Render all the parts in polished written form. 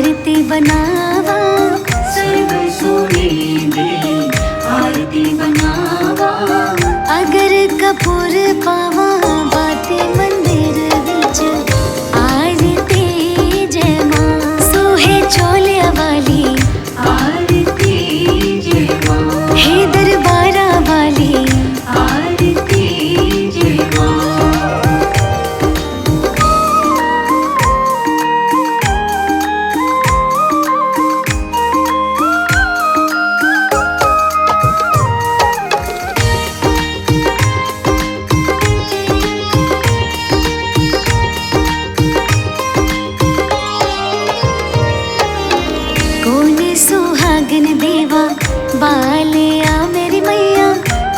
आरती बनावा, सर्व सोने दे आरती बनावा। अगर कपूर पावा बाते मंदिर विच, आरती जय मां। सोहे चोलिया वाली आरती जय मां, हे दरबारा वाली आरती जय मां। कौन सुहागन देवा बालिया मेरी मैया,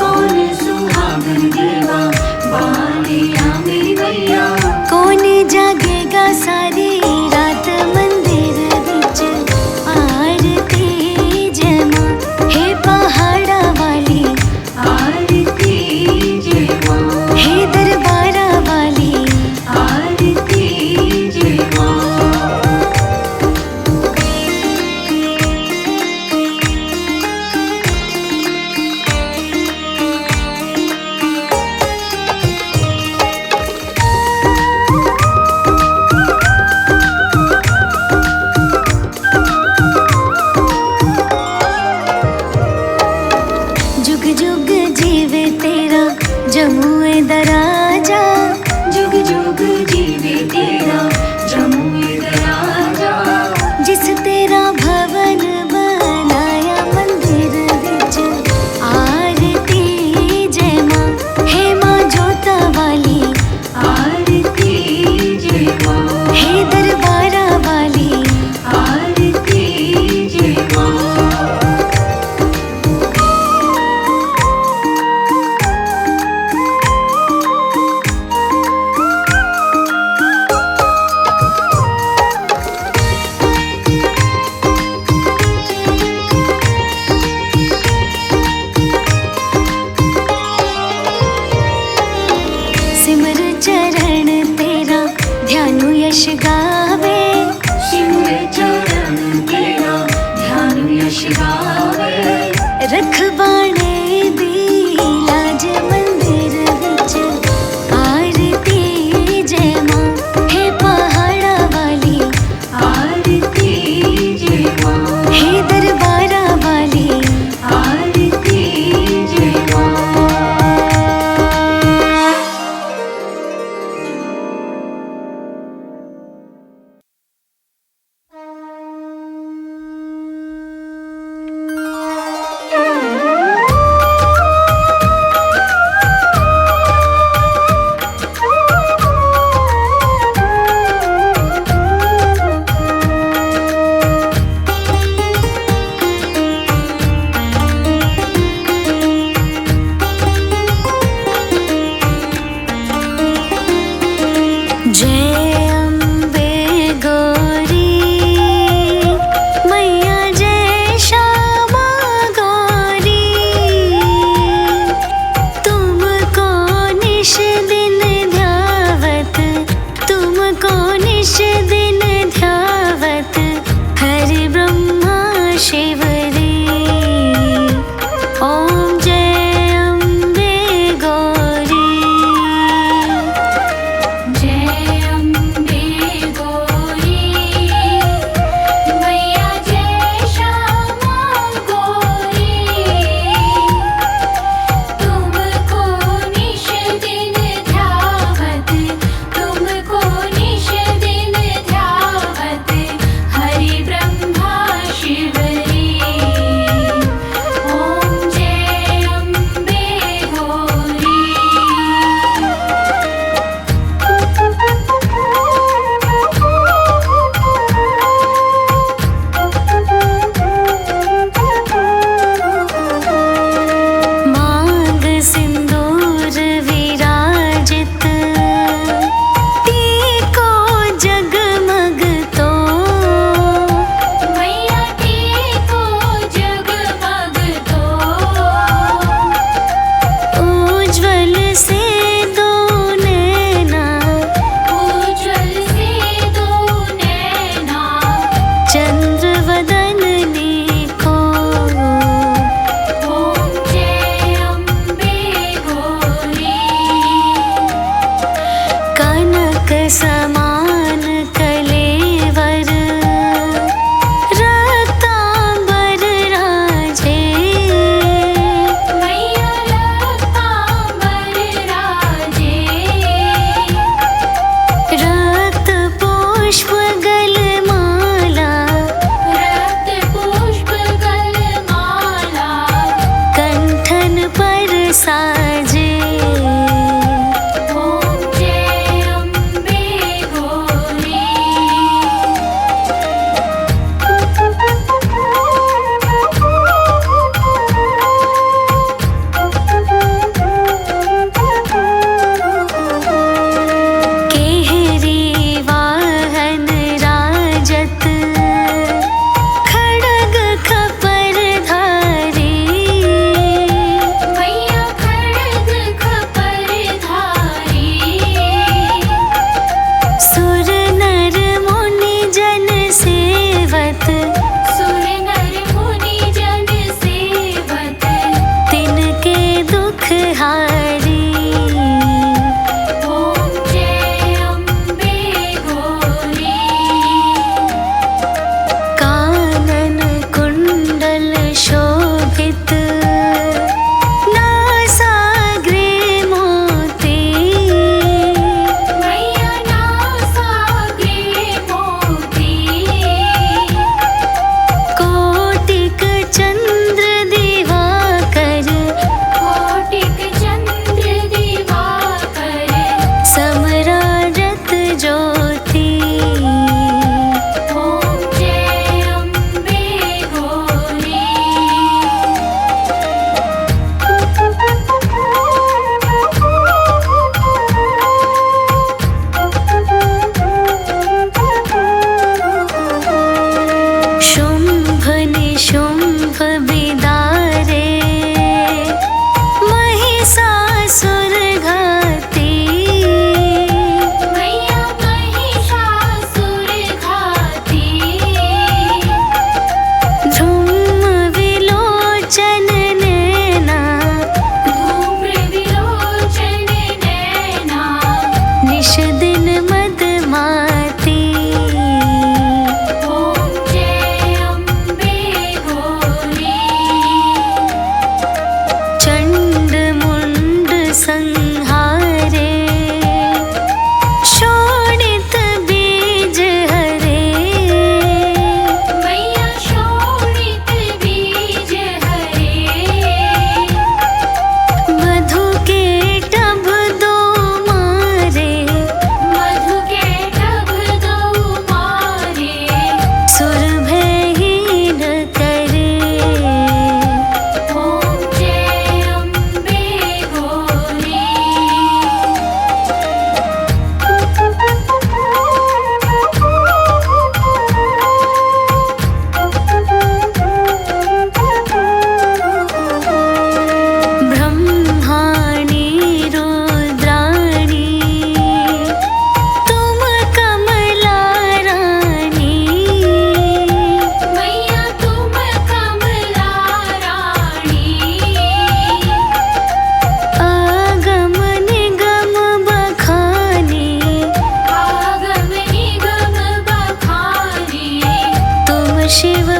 कौन सुहागन देवा बालिया मेरी मैया। कौन जागेगा सारी रात मंदिर विच, आरती जय मां। हे पहाड़ा वाली आरती जय मां, हे दरबारा वाली आरती जय मां।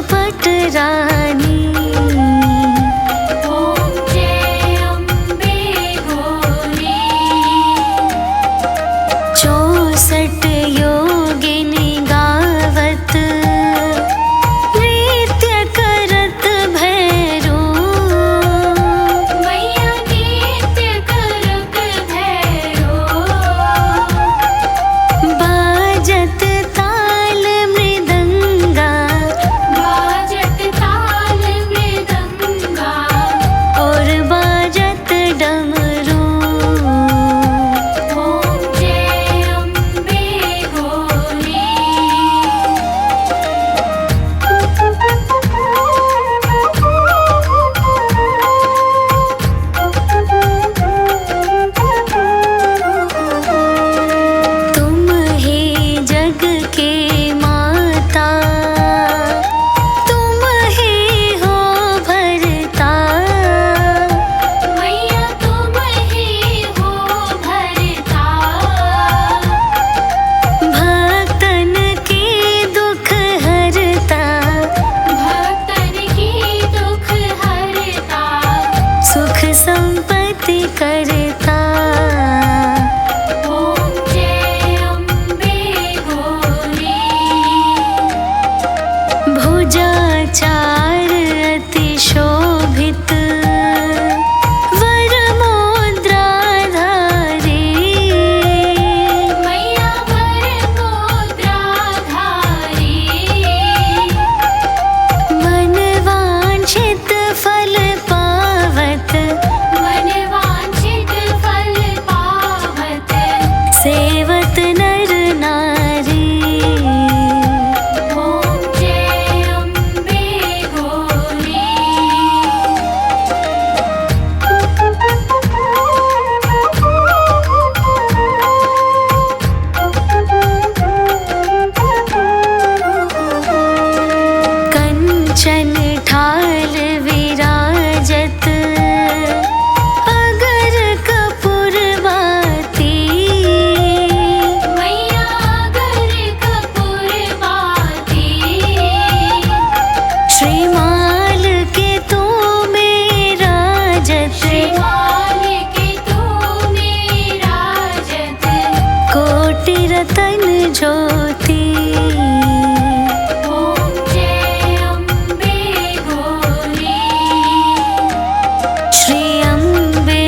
पटरानी। ओम जय अम्बे गौरी। 64 योगिनी गावत नृत्य करत भैरो। मैया नृत्य करत भैरो। बाजत ताल मृदंगा, बाजत ताल मृदंगा। और बाजत डमरू। ओम जय अम्बे गौरी। तुम ही जग के माता, तुम ही हो भरता। मैया तुम ही हो भरता। भक्तन के दुख हरता, भक्तन की दुख हरता। सुख संपत्ति करता। ओम जय अम्बे गौरी। भुजाचार अति शोभित, वर मुद्राधारी। मैया वर मुद्राधारी। मन वांछित फल पावत, मन वांछित फल पावत। सेवत नर नारी। ओम जय अम्बे गौरी। कंचन ठाल विराजत, अगर कपूर बाती। मैया अगर कपूर बाती। श्रीमाल के तू मेरा जत, श्रीमाल के तूने राजत। कोटि रतन ज्योति। ओम जय अम्बे गौरी। श्री अम्बे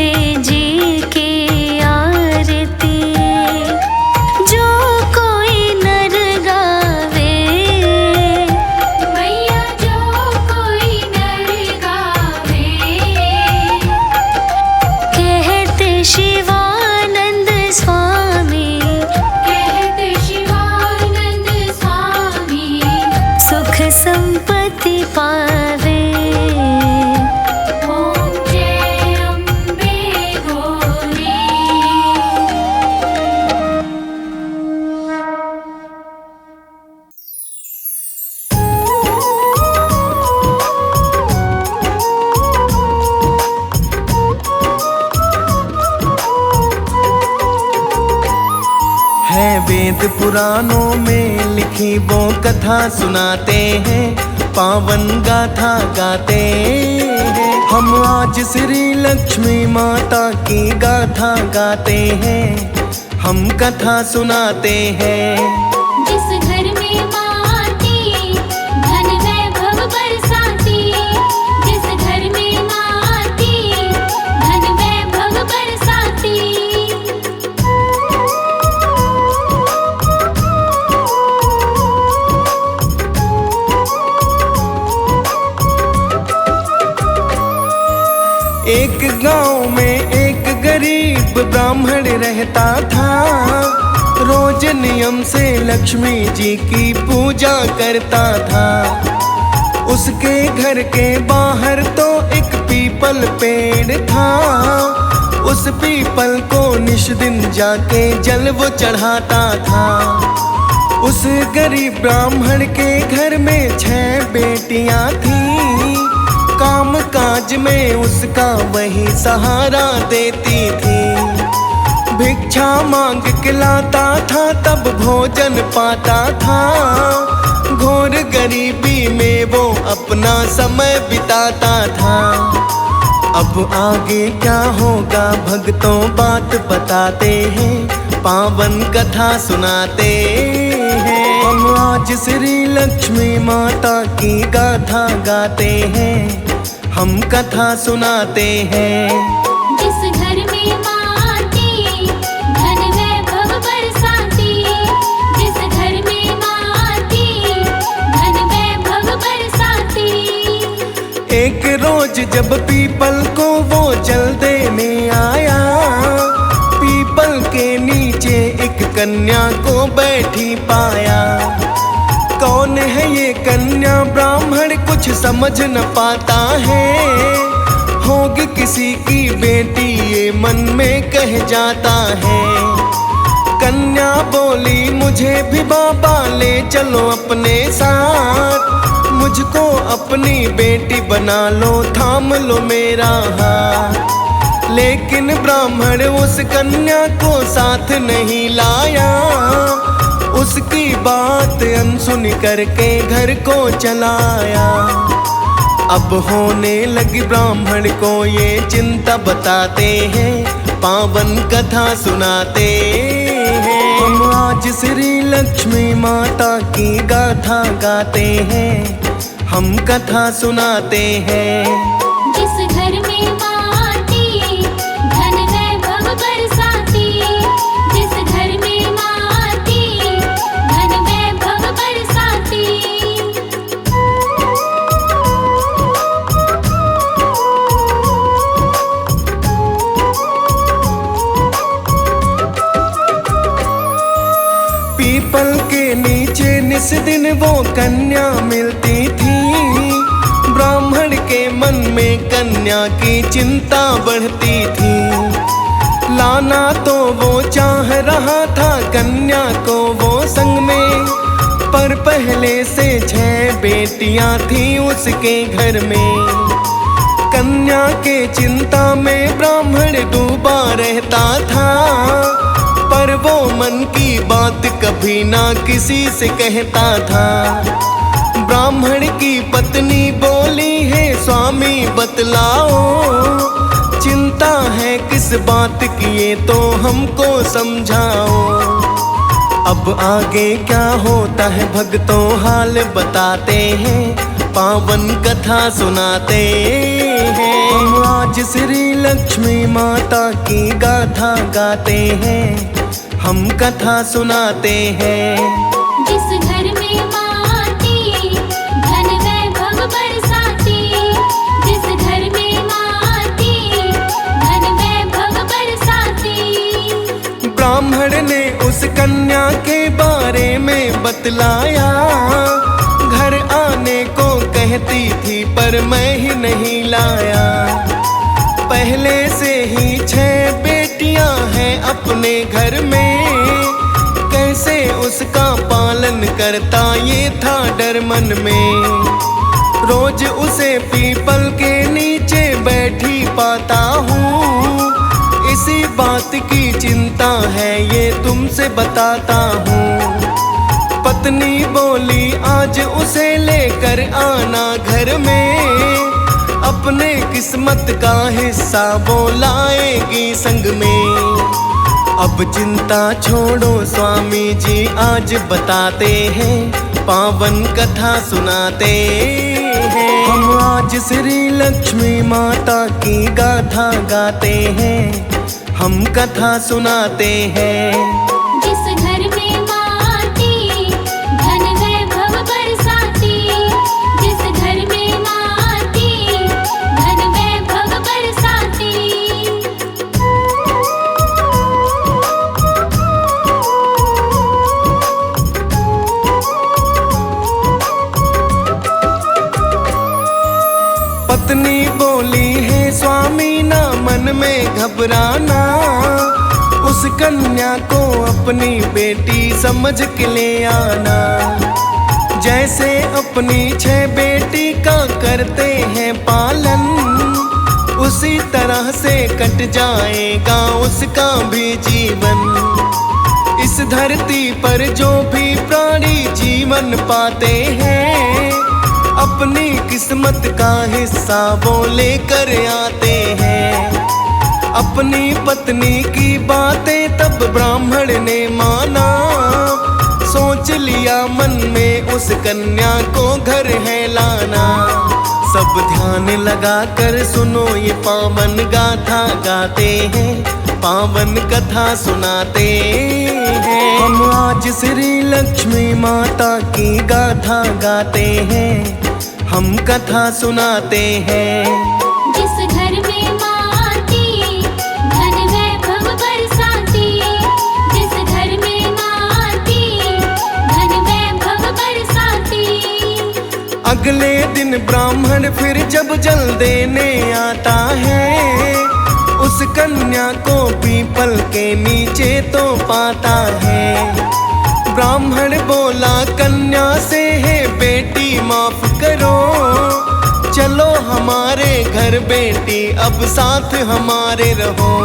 जी की आरती, जो कोई नर गावे। मैया जो कोई नर गावे। कहते शिवानंद स्वामी, कहते शिवानंद स्वामी। सुख संपत्ति पावे। ओम जय अम्बे गौरी। है वेद पुराणों में लिखी वो कथा सुनाते हैं, पावन गाथा गाते हैं। हम आज श्री लक्ष्मी माता की गाथा गाते हैं, हम कथा सुनाते हैं। जिस घर में माँ आती, धन वैभव बरसाती। जिस घर में माँ आती, धन वैभव बरसाती। एक गांव में एक गरीब ब्राह्मण रहता था। रोज नियम से लक्ष्मी जी की पूजा करता था। उसके घर के बाहर तो एक पीपल पेड़ था। उस पीपल को निश दिन जाके जल वो चढ़ाता था। उस गरीब ब्राह्मण के घर में 6 बेटियां थीं। काम काज में उसका वही सहारा देती थी। भिक्षा मांग के लाता था तब भोजन पाता था। घोर गरीबी में वो समय बिताता था। अब आगे क्या होगा भक्तों बात बताते हैं, पावन कथा सुनाते हैं। हम आज श्री लक्ष्मी माता की गाथा गाते हैं, हम कथा सुनाते हैं। जिस घर में माँ आती धन वैभव बरसाती, जिस घर में माँ आती धन वैभव बरसाती। एक रोज जब पीपल को वो जल देने आया, पीपल के नीचे एक कन्या को बैठी पाया। कौन है ये कन्या ब्राह्मण कुछ समझ न पाता है, होगी किसी की बेटी ये मन में कह जाता है। कन्या बोली मुझे भी बाबा ले चलो अपने साथ, मुझको अपनी बेटी बना लो थाम लो मेरा हाथ। लेकिन ब्राह्मण उस कन्या को साथ नहीं लाया, उसकी बात अनसुनी करके घर को चलाया। अब होने लगी ब्राह्मण को ये चिंता बताते हैं, पावन कथा सुनाते हैं। हम आज श्री लक्ष्मी माता की गाथा गाते हैं, हम कथा सुनाते हैं। जिस घर में माँ आती धन वैभव बरसाती, जिस घर में माँ आती धन वैभव बरसाती। पीपल के नीचे निस दिन वो कन्या मिलती थी, ब्राह्मण के मन में कन्या की चिंता बढ़ती थी। लाना तो वो चाह रहा था कन्या को वो संग में, पर पहले से 6 बेटियां थी उसके घर में। कन्या के चिंता में ब्राह्मण डूबा रहता था, पर वो मन की बात कभी ना किसी से कहता था। ब्राह्मण की पत्नी बोली है स्वामी बतलाओ, चिंता है किस बात की ये तो हमको समझाओ। अब आगे क्या होता है भक्तों हाल बताते हैं, पावन कथा सुनाते हैं। हम आज श्री लक्ष्मी माता की गाथा गाते हैं, हम कथा सुनाते हैं। जिस घर में माँ आती धन वैभव बरसाती, जिस घर में माँ आती धन वैभव बरसाती। ब्राह्मण ने उस कन्या के बारे में बतलाया, घर आने को कहती थी पर मैं ही नहीं लाया। पहले से ही 6 बेटियां हैं अपने घर में, कैसे उसका पालन करता ये था डर मन में। रोज उसे पीपल के नीचे बैठी पाता हूँ, इसी बात की चिंता है ये तुमसे बताता हूँ। पत्नी बोली आज उसे लेकर आना घर में, अपने किस्मत का हिस्सा वो लाएगी संग में। अब चिंता छोड़ो स्वामी जी आज बताते हैं, पावन कथा सुनाते हैं। हम आज श्री लक्ष्मी माता की गाथा गाते हैं, हम कथा सुनाते हैं। जिस घर में माँ आती धन वैभव बरसाती, जिस घर में माँ आती धन वैभव बरसाती। पत्नी बोली है स्वामी ना मन में घबराना, उस कन्या को अपनी बेटी समझ के ले आना। जैसे अपनी 6 बेटी का करते हैं पालन, उसी तरह से कट जाएगा उसका भी जीवन। इस धरती पर जो भी प्राणी जीवन पाते हैं, अपनी किस्मत का हिस्सा वो लेकर आते हैं। अपनी पत्नी की बातें तब ब्राह्मण ने माना, सोच लिया मन में उस कन्या को घर है लाना। सब ध्यान लगा कर सुनो ये पावन गाथा गाते हैं, पावन कथा सुनाते हैं। हम आज श्री लक्ष्मी माता की गाथा गाते हैं, हम कथा सुनाते हैं। जिस घर में माँ आती धन वैभव बरसाती, जिस घर में माँ आती धन वैभव बरसाती। अगले दिन ब्राह्मण फिर जब जल देने आता है, उस कन्या को पीपल के नीचे तो पाता है। ब्राह्मण बोला कन्या से, है बेटी माफ करो, चलो हमारे घर बेटी अब साथ हमारे रहो।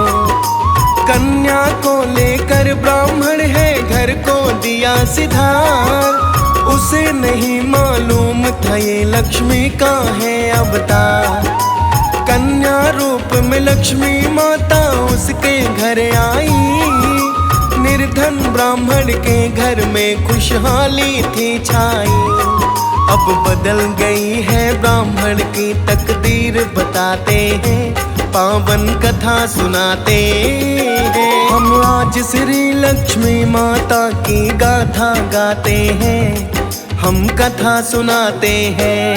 कन्या को लेकर ब्राह्मण है घर को दिया सिधार, उसे नहीं मालूम था ये लक्ष्मी का है अवतार। कन्या रूप में लक्ष्मी माता उसके घर आई, निर्धन ब्राह्मण के घर में खुशहाली थी छाई। अब बदल गई है ब्राह्मण की तकदीर बताते हैं, पावन कथा सुनाते हैं। हम आज श्री लक्ष्मी माता की गाथा गाते हैं, हम कथा सुनाते हैं।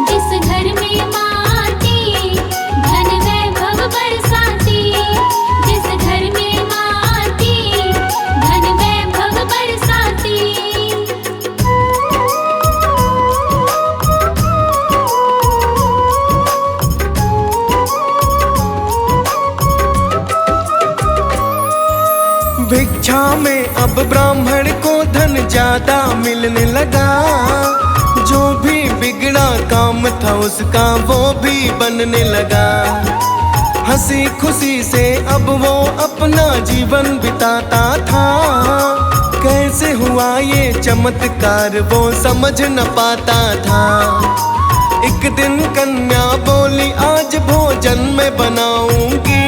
जिस घर में माँ आती धन वैभव बरसाती, जिस घर में माँ आती धन वैभव बरसाती। भिक्षा में अब ब्राह्मण को धन ज्यादा मिलने लगा, जो भी बिगड़ा काम था उसका वो भी बनने लगा। हंसी खुशी से अब वो अपना जीवन बिताता था, कैसे हुआ ये चमत्कार वो समझ न पाता था। एक दिन कन्या बोली आज भोजन मैं बनाऊंगी,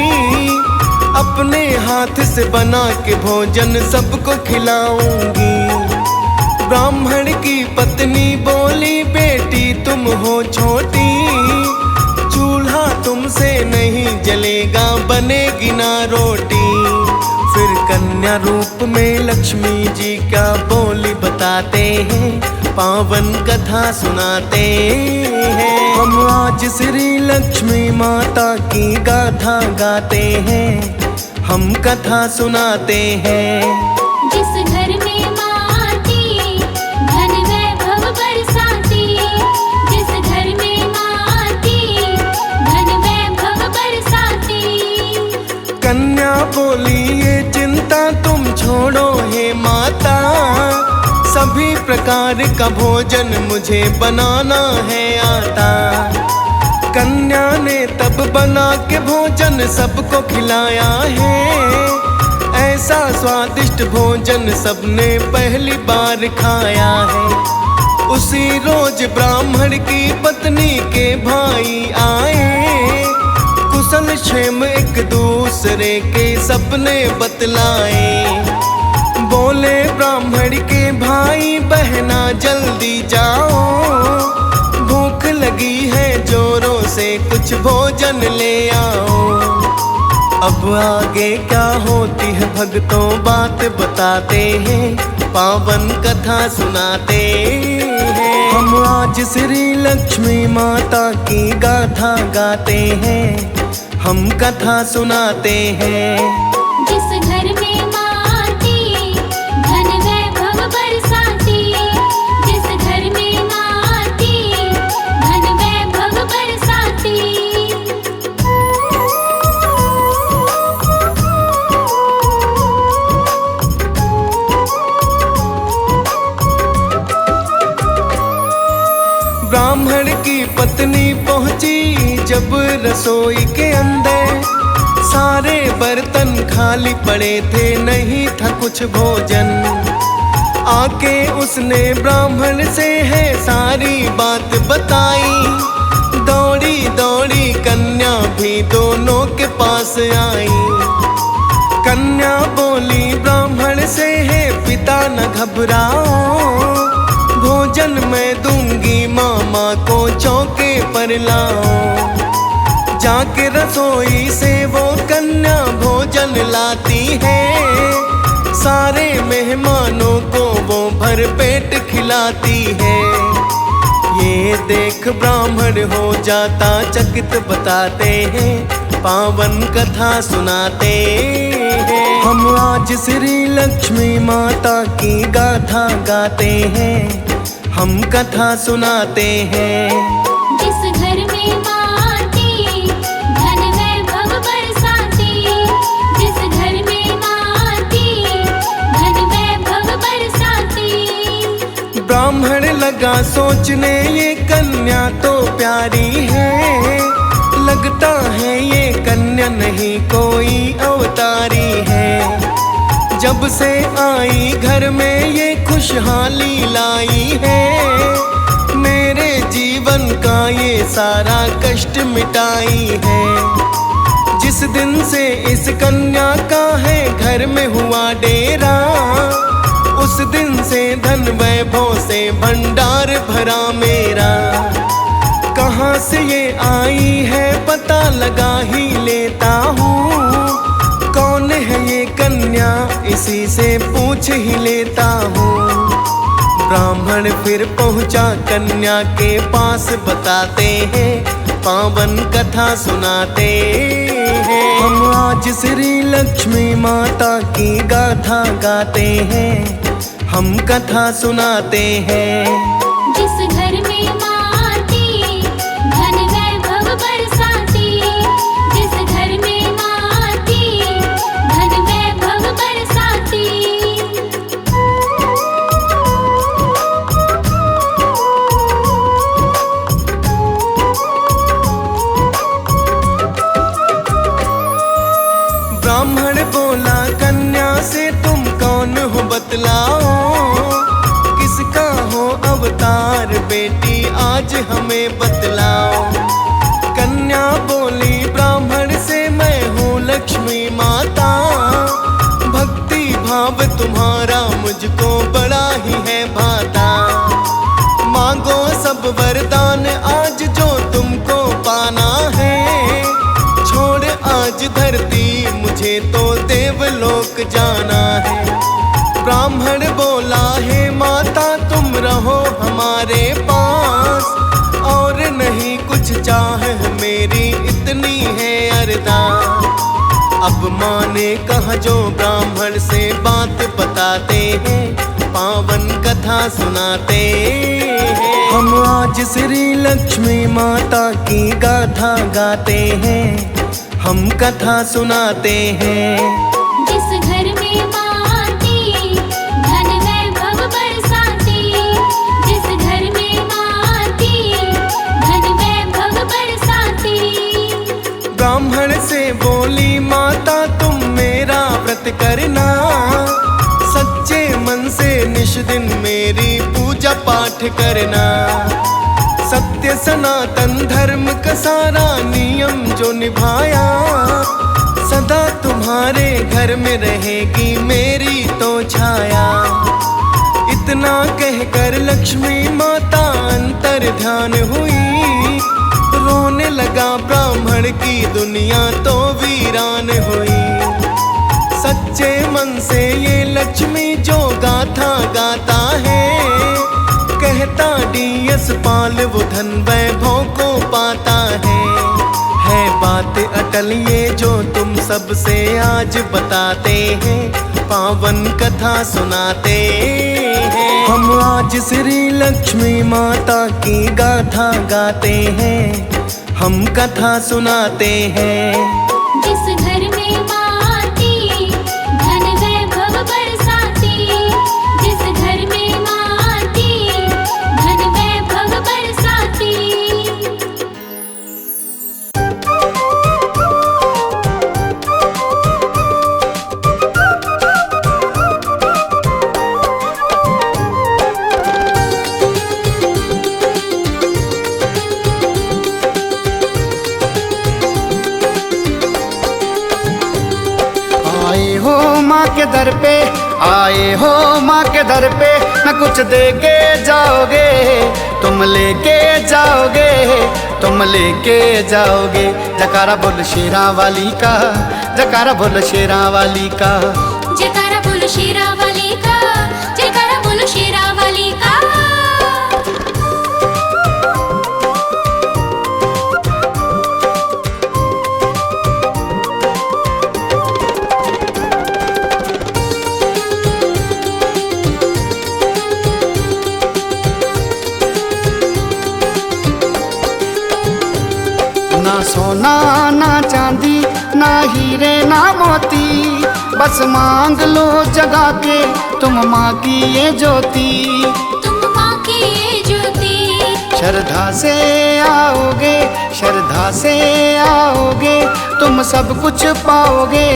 अपने हाथ से बना के भोजन सबको खिलाऊंगी। ब्राह्मण की पत्नी बोली बेटी तुम हो छोटी, चूल्हा तुमसे नहीं जलेगा बनेगी ना रोटी। फिर कन्या रूप में लक्ष्मी जी का बोली बताते हैं, पावन कथा सुनाते हैं। हम आज श्री लक्ष्मी माता की गाथा गाते हैं, हम कथा सुनाते हैं। जिस घर में माँ आती धन वैभव बरसाती, जिस घर में माँ आती धन वैभव बरसाती। कन्या बोली ये चिंता तुम छोड़ो हे माता, सभी प्रकार का भोजन मुझे बनाना है आता। कन्या ने तब बना के भोजन सबको खिलाया है, ऐसा स्वादिष्ट भोजन सबने पहली बार खाया है। उसी रोज ब्राह्मण की पत्नी के भाई आए, कुशल क्षेम एक दूसरे के सपने बतलाए। बोले ब्राह्मण के भाई बहना जल्दी जाओ, भूख लगी है जोरों से कुछ भोजन ले आओ। अब आगे क्या होती है भक्तों बात बताते हैं, पावन कथा सुनाते हैं। हम आज श्री लक्ष्मी माता की गाथा गाते हैं, हम कथा सुनाते हैं। जिस घर में माँ आती धन वैभव बरसाती, जिस घर में माँ आती धन वैभव बरसाती। ब्राह्मण की पत्नी पहुंची जब रसोई के अंदर, सारे बर्तन खाली पड़े थे नहीं था कुछ भोजन। आके उसने ब्राह्मण से है सारी बात बताई। दौड़ी दौड़ी कन्या भी दोनों के पास आई। कन्या बोली ब्राह्मण से, है पिता न घबराओ, भोजन मैं दूंगी मामा को चौके पर लाओ। जाके रसोई से वो कन्या भोजन लाती है, सारे मेहमानों को वो भर पेट खिलाती है। ये देख ब्राह्मण हो जाता चकित, बताते हैं पावन कथा सुनाते हैं। हम आज श्री लक्ष्मी माता की गाथा गाते हैं, हम कथा सुनाते हैं। जिस घर में माँ आती, धन वैभव बरसाती। जिस घर में माँ आती, धन वैभव बरसाती। ब्राह्मण लगा सोचने, ये कन्या तो प्यारी है, लगता है ये कन्या नहीं कोई अवतारी है। जब से आई घर में ये खुशहाली लाई है, मेरे जीवन का ये सारा कष्ट मिटाई है। जिस दिन से इस कन्या का है घर में हुआ डेरा, उस दिन से धन वैभव से भंडार भरा मेरा। कहाँ से ये आई है पता लगा ही लेता हूँ, कौन है ये कन्या इसी से पूछ ही लेता हूँ। ब्राह्मण फिर पहुँचा कन्या के पास, बताते हैं पावन कथा सुनाते हैं। हम आज श्री लक्ष्मी माता की गाथा गाते हैं, हम कथा सुनाते हैं। जिस घर में माँ आती, धन वैभव बरसाती। जिस घर में माँ आती, धन वैभव बरसाती। ब्राह्मण बोला कन्या से, तुम कौन हो बतलाओ, किसका हो अवतार बेटी आज हमें बतलाओ। कन्या बोली ब्राह्मण से, मैं हूँ लक्ष्मी माता, भक्ति भाव तुम्हारा मुझको बड़ा ही है भाता। मांगो सब वरदान आज जो तुमको पाना है, छोड़ आज धरती मुझे तो देवलोक जाना है। ब्राह्मण बोला है माता तुम रहो हमारे पास, और नहीं कुछ चाह मेरी इतनी है अरदास। अब माँ ने कहा जो ब्राह्मण से बात बताते हैं, पावन कथा सुनाते हैं। हम आज श्री लक्ष्मी माता की गाथा गाते हैं, हम कथा सुनाते हैं। जिस घर में माँ आती, धन वैभव बरसाती। जिस घर में माँ आती, धन वैभव बरसाती। ब्राह्मण से बोली माता तुम मेरा व्रत करना, सच्चे मन से निश दिन मेरी पूजा पाठ करना। सत्य सनातन धर्म का सारा नियम जो निभाया, सदा तुम्हारे घर में रहेगी मेरी तो छाया। इतना कहकर लक्ष्मी माता अंतर ध्यान हुई, रोने लगा ब्राह्मण की दुनिया तो वीरान हुई। सच्चे मन से ये लक्ष्मी जो गाथा गाता है, कहता डीएस पाल वो धन वैभव को पाता है बात अटल ये जो तुम सबसे आज बताते हैं, पावन कथा सुनाते हैं। हम आज श्री लक्ष्मी माता की गाथा गाते हैं, हम कथा सुनाते हैं। जिस घर में माँ आती, धन वैभव बरसाती। जिस घर में माँ आती, धन वैभव बरसाती। दर पे, आए हो माँ के दर पे, न कुछ दे के जाओगे, तुम लेके जाओगे, तुम लेके जाओगे। जयकारा बोल शेरा वाली का, जयकारा बोल शेरा वाली का, जयकारा बोलो शेरा वाली का, जयकारा बोलो शेरा वाली का। ना सोना ना चांदी ना हीरे ना मोती, बस मांग लो जगा के तुम माँ की ये ज्योति। तुम माँ की ये ज्योति, श्रद्धा से आओगे, श्रद्धा से आओगे, तुम सब कुछ पाओगे,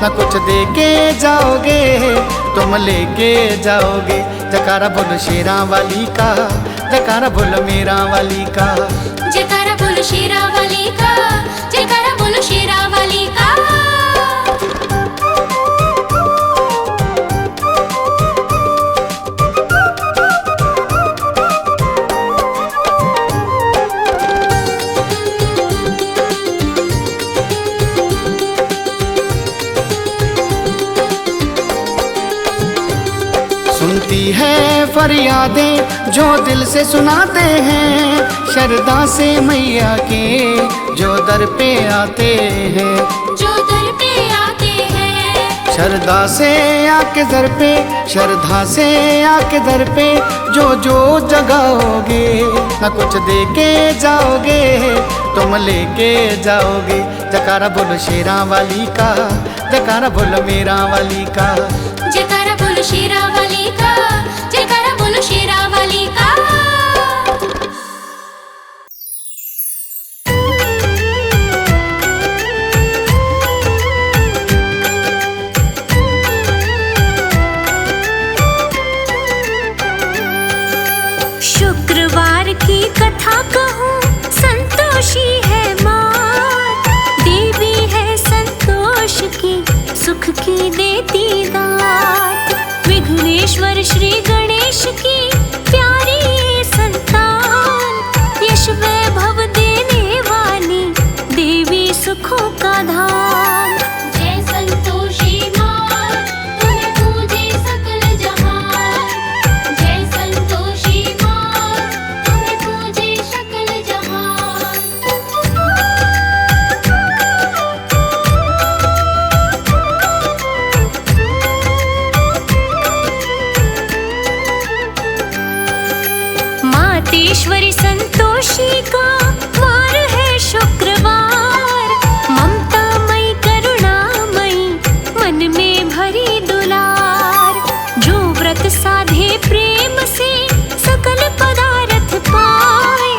न कुछ दे के जाओगे, तुम लेके जाओगे। जयकारा बोलो शेरा वाली का, जयकारा बोलो मेरा वाली का, जयकारा बोलो शेरा वाली का, जयकारा बोलो शेरा वाली का। सुनती है फरियादें जो दिल से सुनाते हैं, श्रद्धा से मैया के जो दर पे आते हैं, जो दर पे आते हैं। श्रद्धा से आके दर पे, श्रद्धा से आके दर पे, जो जो जगाओगे, न कुछ दे के जाओगे, तुम लेके जाओगे। जयकारा बोलो शेरा वाली का, जयकारा बोलो मेरा वाली का, जयकारा बोलो शेरा वाली का, जयकारा बोलो शेरा वाली का। शुक्रवार की कथा कहूँ, संतोषी है माँ, देवी है संतोष की, सुख की देती दात। विघ्नेश्वर श्री गणेश की प्यारी ये संतान, यश वैभव देने वाली देवी सुखों का धाम। जय संतोषी माँ, तुम्हें पूजे सकल जहान। जय संतोषी माँ, तुम्हें पूजे सकल जहान। मातेश्वरी संतोषी का वार है शुक्रवार, ममतामयी करुणामयी मन में भरी दुलार। जो व्रत साधे प्रेम से सकल पदार्थ पाए,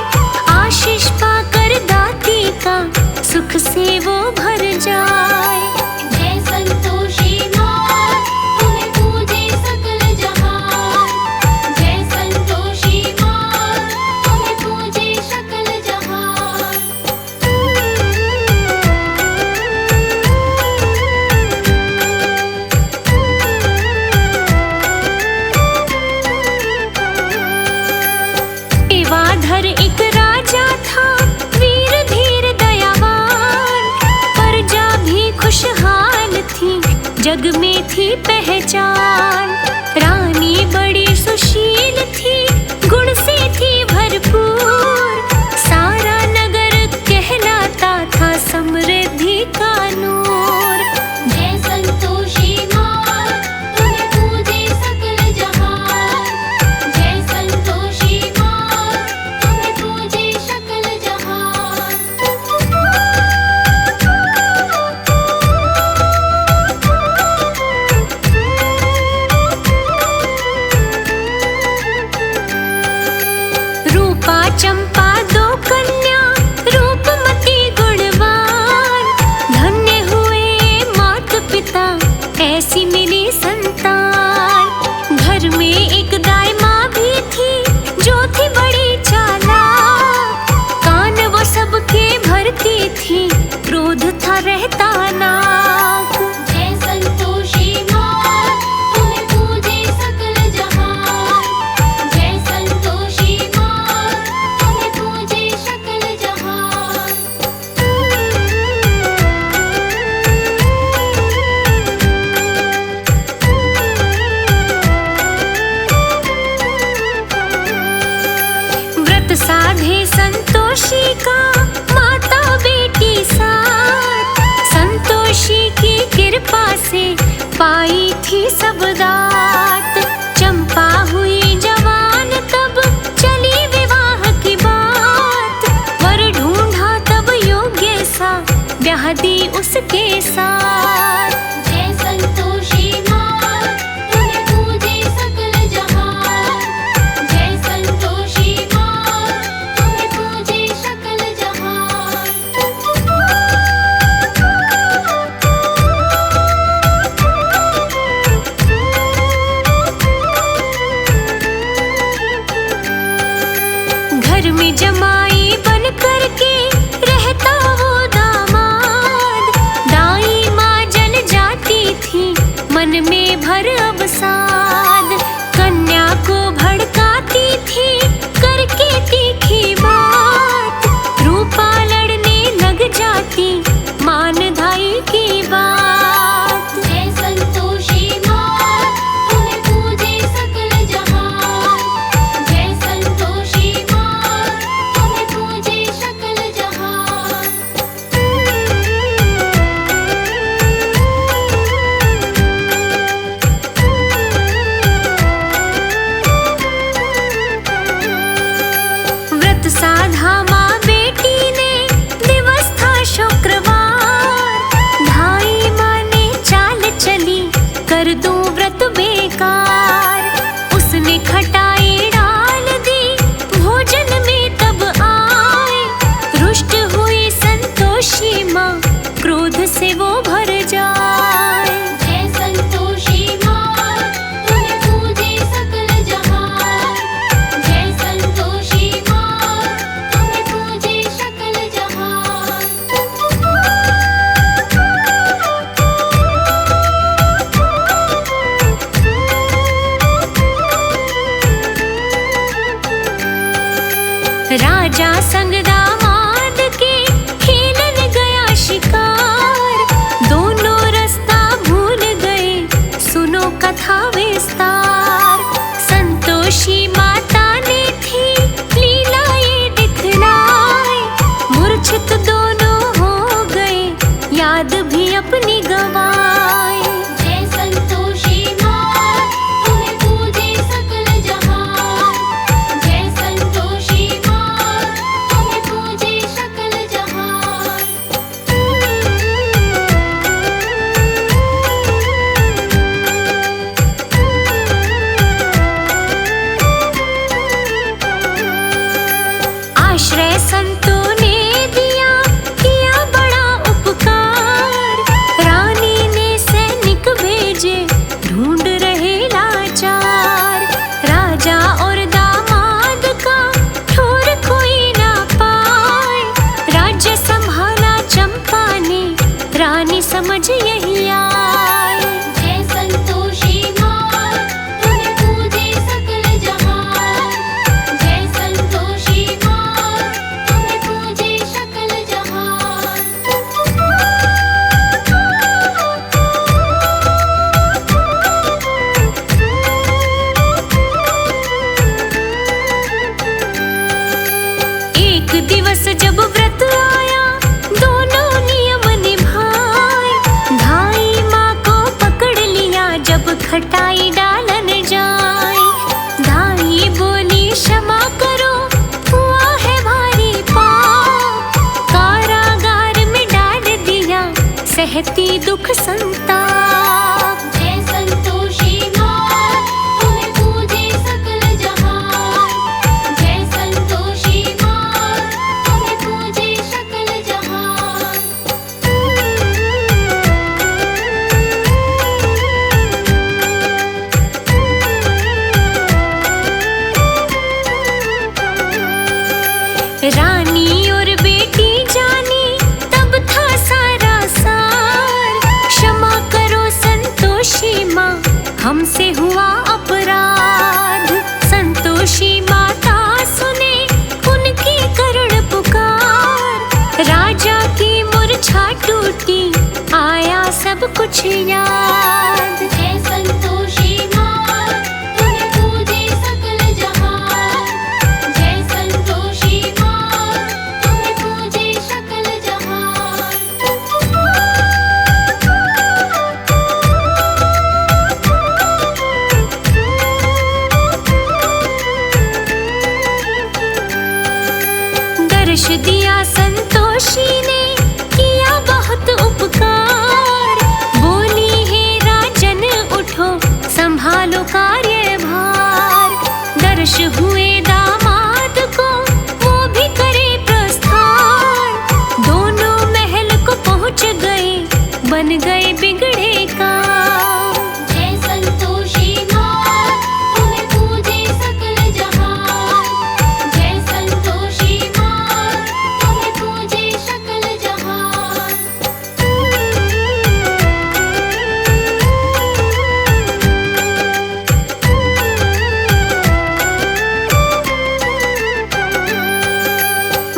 आशीष पाकर दाती का सुख से वो भर जाए। जय संतोषी माँ, तुम्हें पूजे सकल जहान। जय संतोषी माँ, तुम्हें पूजे सकल जहान। एवाधर एक राजा था, वीर धीर दयावान, प्रजा भी खुशहाल थी, जग में थी पहचान। रानी बड़ी सुशील थी, गुण से थी भरपूर, सारा नगर कहलाता था समृद्धि का नूर। जय संतोषी माँ, तुम्हें पूजे सकल जहान। जय संतोषी माँ, तुम्हें पूजे सकल जहान। रूपा चंपा दो कन्या, रूपमती गुणवान, धन्य हुए मात पिता ऐसी मिली संतान। घर में एक दाई माँ भी थी, जो थी बड़ी चालाक, कान वो सबके भरती थी, क्रोध था रहता नाक। जय संतोषी माँ, राधे संतोषी का माता बेटी साथ, संतोषी की कृपा से पाई थी सब दात। चंपा हुई जवान तब चली विवाह की बात, वर ढूंढा तब योग्य सा ब्याह दी उसके साथ। जय संतोषी माँ तुम्हें पूजे सकल जहान, जय संतोषी माँ तुम्हें पूजे सकल जहान। घर में जमाई बन करके रहता वो दामाद, दाई माँ जल जाती थी मन में भर अवसाद। कन्या को भड़काती थी करके तीखी बात, रूपा लड़ने लग जाती मान धाई की बात। जय संतोषी माँ तुम्हें पूजे सकल जहान, जय संतोषी माँ तुम्हें पूजे सकल जहान। व्रत साधा माँ बेटी ने, दिवस था शुक्रवार, धाई माँ ने चाल चली कर दूं व्रत बेकार। उसने खटाई डाल दी भोजन में तब आए, रुष्ट हुई संतोषी माँ क्रोध से वो भर जाए। जय संतोषी माँ तुम्हें पूजे सकल जहान, जय संतोषी माँ तुम्हें पूजे सकल जहान। राजा संग दामाद के खेलन गया शिकार, दोनों रास्ता भूल गए सुनो कथा विस्तार। संतोषी माता ने थी लीला ये दिखलाई, मूर्छित दोनों हो गए याद भी अपनी गवाए। जय संतोषी माँ तुम्हें पूजे सकल जहान, जय संतोषी माँ तुम्हें पूजे सकल जहान। आश्रय संतों ने दिया किया बड़ा उपकार, रानी ने सैनिक भेजे ढूंढ रहे लाचार। राजा और दामाद का ठोर कोई ना पाए, राज्य संभाला चंपा ने रानी समझ यही आए। जय संतोषी माँ तुम्हें पूजे सकल जहान, जय संतोषी माँ तुम्हें पूजे सकल जहान। एक दिवस जब व्रत आया दोनों नियम निभाए, धाई माँ को पकड़ लिया जब खटाई डालन जाए। धाई बोली क्षमा करो हुआ है भारी पाप, कारागार में डाल दिया सहती दुख संताप। जय संतोषी माँ तुम्हें पूजे सकल जहान, जय संतोषी माँ तुम्हें पूजे सकल जहान। रानी और बेटी जानी तब था सारा सार, क्षमा करो संतोषी माँ हमसे हुआ अपराध। संतोषी माता सुने उनकी करुण पुकार, राजा की मूर्छा टूटी आया सब कुछ याद। जय संतोषी माँ तुम्हें पूजे सकल जहान, जय संतोषी दर्श दिया संतोषी ने किया बहुत उपकार। बोली हे राजन उठो संभालो कार्यभार। दर्श हुए दामाद को वो भी करे प्रस्थान। दोनों महल को पहुंच गए बन गए बिगड़े काम। जय संतोषी माँ तुम्हें पूजे सकल जहान। जय संतोषी माँ तुम्हें पूजे सकल जहान।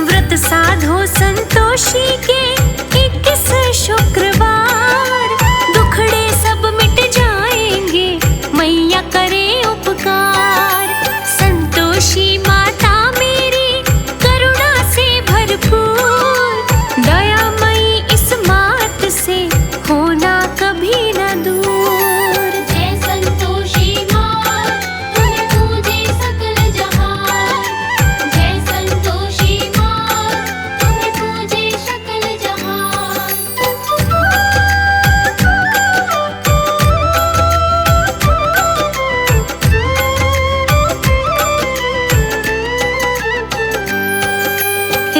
व्रत साधो संतोषी के 21 शुक्रवार। दुखड़े सब मिट जाएंगे मैया करे उपकार। संतोषी माता मेरी करुणा से भरपूर। दयामयी इस मात से होना कभी न दूर। जय संतोषी माँ तुम्हें पूजे सकल जहान। जय संतोषी माँ तुम्हें पूजे सकल जहान।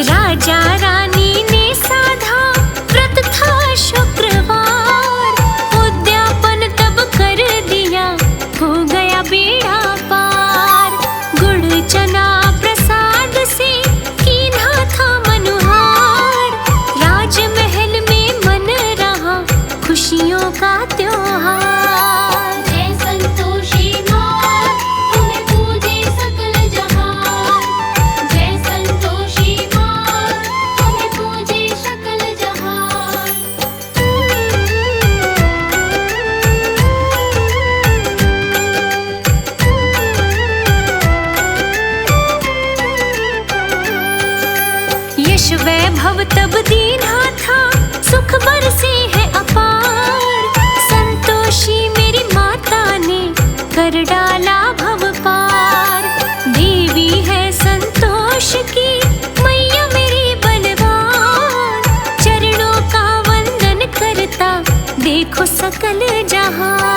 राजा रानी ने साधा व्रत था शुक्रवार। उद्यापन तब कर दिया हो गया बेड़ा पार। गुड़ चना प्रसाद से कीन्हा था मनुहार। राजमहल में मन रहा खुशियों का त्योहार। जय संतोषी माँ तुम्हें पूजे सकल जहान। जय संतोषी माँ तुम्हें पूजे सकल जहान। यश वैभव तब दीन्हा था सुख बरसे है अपार। संतोषी मेरी माता ने कर डाला भव पार। देवी है संतोष की मैया मेरी बलवान। चरणों का वंदन करता देखो सकल जहां।